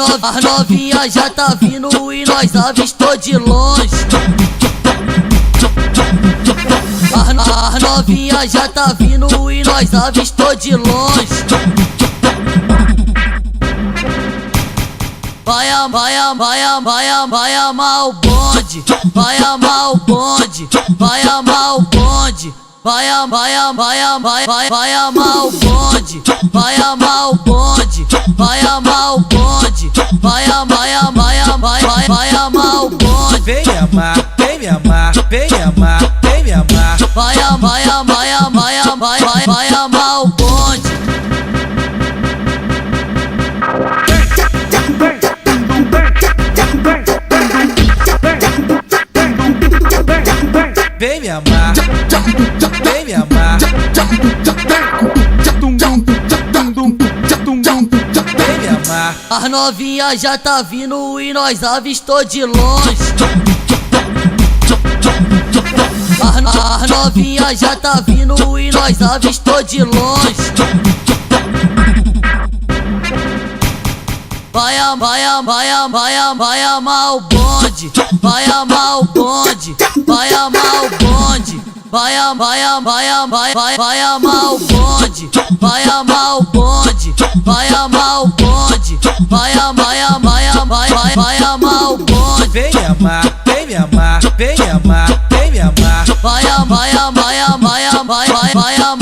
As novinha já tá vindo e nós avistou de longe. As novinha já tá vindo e nós avistou de longe. Vai amar o bonde, vai amar o bonde, vai amar o bonde. Vai amar o bonde, vai amar o bonde, vai amar o bonde, vai amar o bonde. Vem me amar, vem me amar, vem me amar, vem me amar. Vai amar o bonde. Vem me amar, vem me amar. Vem me amar. As novinha já tá vindo e nós avistou de longe. As novinha já tá vindo e nós avistou de longe. Vai amar o bonde, vai amar o bonde, vai amar o bonde. Vai amar o bonde, vai amar o bonde, vai amar o bonde, vai amar o bonde. Vem me amar, vem me amar, vem me amar, vem me amar. Vai amar